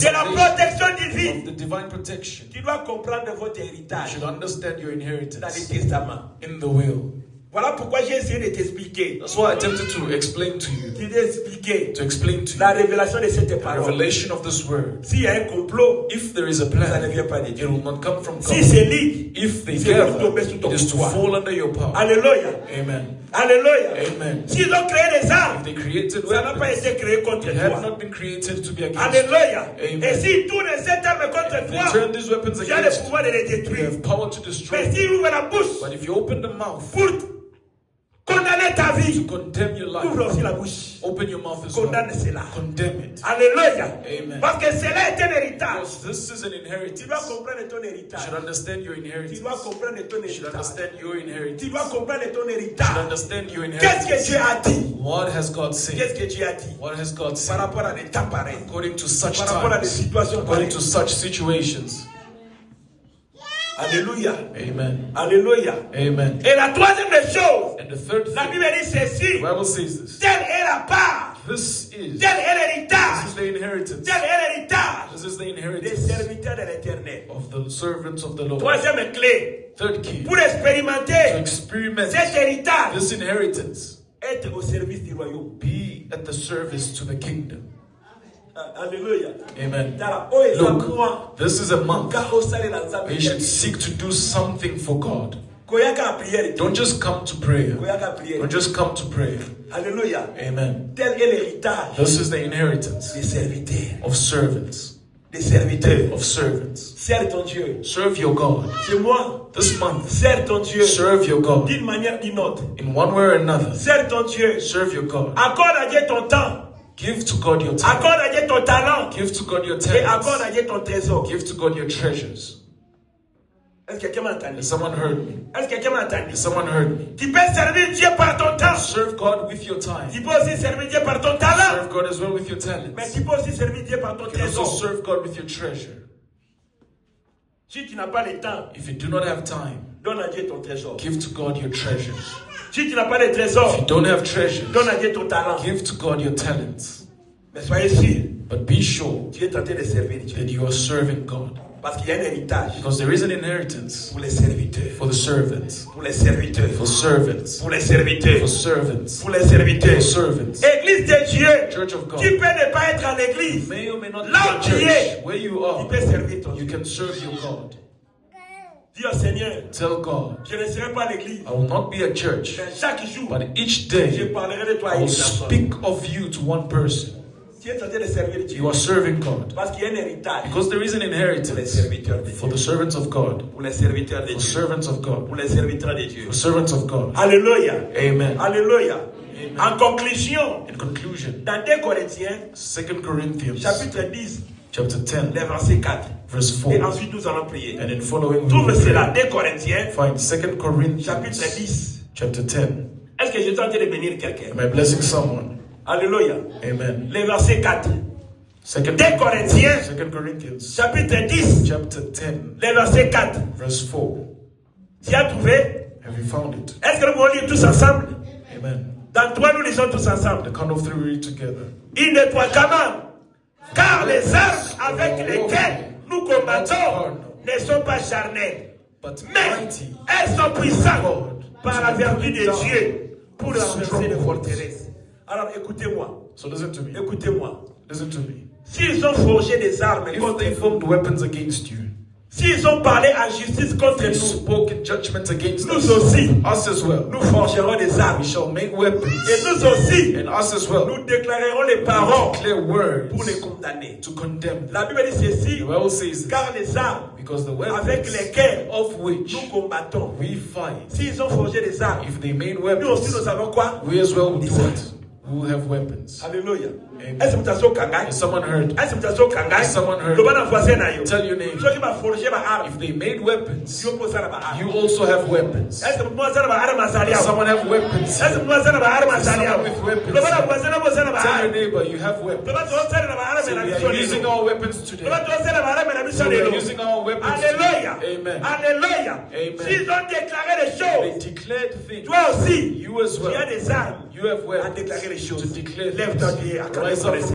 de la protection divine. Of the divine protection. Tu dois comprendre votre héritage. You should understand your inheritance. Dans le testament. In the will. Voilà pourquoi j'ai essayé de t'expliquer. That's why I attempted to explain to you. To explain to you. La révélation de cette The parole. revelation of this word. S'il y a un complot, if there is a ça plan, ne vient pas de Dieu. it will not come from God. Si c'est ligue, if they c'est gather, pour tomber sous ton it is to pouvoir. fall under your power. Alléluia. Amen. Alléluia. Amen. S'ils ont créé des armes, If they created ça n'a pas weapons, été créé contre it had toi. not been created to be against Alléluia. you. Amen. Et s'ils tournent cette arme contre If they toi, turn these weapons tu as le against pouvoir de les you, you détruire. have power to destroy Mais them. s'ils ouvrent la bouche But if you open the mouth pour condamner ta vie, to condemn your life, ouvre aussi la bouche. open your mouth as well. Condamne cela. Condemn it. Alléluia. Amen. Parce que cela est un héritage. Because this is an Tu inheritance. dois comprendre ton You héritage. should understand your Tu inheritance. dois comprendre ton You should héritage. understand your inheritance. Tu dois comprendre ton You should héritage. understand your Qu'est-ce que inheritance. Dieu a dit? What has God Qu'est-ce said? que Dieu a dit? What has God Par said? rapport à des temps pareils. According to such Par rapport à des times, situations according pareilles. to such situations. Alléluia. Amen. Alléluia. Amen. Et la troisième des choses, And the third la thing, Bible dit ceci. the Bible says this. Telle est la part. This is Tel est l'héritage. the inheritance. Tel est l'héritage This is the des inheritance serviteurs de l'éternel. of the servants of the Lord. Troisième clé. Third key, Pour to expérimenter experiment cet héritage, this inheritance, être au service du royaume. be at the service to the kingdom. Alléluia. Amen. Look, This is a month where you should seek to do something for God. Don't just come to prayer. Don't just come to prayer. Alléluia. Amen. Tel est l'héritage This is the inheritance des serviteurs. of servants. Des serviteurs. Of servants. Sers ton Dieu. Serve your God. C'est moi. This month, Sers ton Dieu. serve your God. D'une manière ou d'une autre. In one way or another, Sers ton Dieu. serve your God. Accorde à Dieu ton temps. Give to God your time. Accorde à Dieu ton talent. Give to God your Et accorde talents. à Dieu ton trésor. Give to God your treasures. Est-ce que quelqu'un m'a entendu? Has someone heard me? Est-ce que quelqu'un m'a entendu? Has someone heard me? Tu peux servir Dieu par ton temps. Serve God with your time. Tu peux aussi servir Dieu par ton talent. Serve God as well with your talents. Mais tu peux aussi servir Dieu par ton You can also trésor. serve God with your treasure. Si tu n'as pas le temps, If you do not have time, donne à Dieu ton trésor. give to God your treasures. Si tu n'as pas de If trésor, you don't have treasures, donne à Dieu ton talent. give to God your talents. Mais soyez sûr, But be sure tu es tenté de servir Dieu. that you are serving God. Parce qu'il y a un héritage Because there is an inheritance pour les serviteurs. for the servants. Pour les serviteurs. For servants. Pour les serviteurs. For servants. Pour les serviteurs. For servants. Église de Dieu. Church of God. Tu peux ne pas être à l'église. May or may not be Là at où tu es, church. Where you tu are, peux servir ton you Dieu. can serve your God. Dis au Seigneur, Tell God, je ne serai pas à l'église. I will not be at church, Mais chaque jour, but each je day parlerai de toi à I une will personne. speak of you to one person. Tu es tenté de servir Dieu. You are serving God. Parce qu'il y a un héritage Because there is an pour les inheritance serviteurs de for Dieu. the servants of God. Pour les serviteurs de For Dieu. servants of God. Pour les serviteurs de Dieu. For servants of God. Alléluia. Amen. Alléluia. Amen. En conclusion, In conclusion, dans 2 Corinthiens, 2 Corinthians chapitre 10, chapter 10, le verset 4. verse Et 4. ensuite nous allons prier. And in following, we Trouve will cela, pray. 2 Corinthiens, Find 2 Corinthians chapitre 10. chapter 10. Est-ce que je suis en train de bénir quelqu'un? Am I blessing someone? Alléluia. Amen. Le verset 4. 2 Corinthiens, Corinthians chapitre 10, chapter 10, le verset 4. verse 4. Tu as trouvé? Have you found it? Est-ce que nous pouvons lire tous ensemble? Amen. Dans 3, nous lisons tous ensemble. The count of 3 we read together. Une de toi comment? Car les armes avec lesquelles nous combattons ne sont pas charnelles, But mais mighty elles sont puissantes par la vertu de Dieu pour renverser les forteresses. Alors écoutez-moi, So listen to me. écoutez-moi. Listen to me. S'ils ont forgé des armes If contre they nous, formed weapons against you, s'ils ont parlé en justice contre they nous, spoke in judgment against nous us, aussi, us as well. nous forgerons des armes. We shall make weapons, Et nous aussi, and us as well. nous déclarerons les We paroles declare words pour les condamner. to condemn them. La Bible dit ceci, The Bible says this, car les armes because the avec weapons lesquelles of which nous combattons, we fight, s'ils ont forgé des armes, if they made nous aussi weapons, nous savons quoi? we as well will Des do armes. it. We will have weapons. Alléluia. Amen. Est-ce que vous avez kangai? Has someone heard? Est-ce que vous avez kangai? Someone heard. Le bon voisin na yo. Tell your neighbor. Ceux qui m'a forgé ma arme, If they made weapons, yo posa na ma arme. you also have weapons. Est-ce que vous posa na ma arme asalia? Someone have weapons. Est-ce que vous posa na ma arme asalia? Someone with weapons. Le bon voisin na posa na ma Tell your arme. neighbor you have Le weapons. bon voisin na ma arme So na we mission are using lelo. our weapons Le today. bon voisin na ma arme na mission So we are lelo. using our weapons Alléluia. today. Amen. Alléluia. Amen. S'ils ont déclaré les They choses, declared things. toi aussi, You as tu as well. des armes You have à weapons déclarer les choses. to declare Lève-toi things. pied, acclame Rise ton up from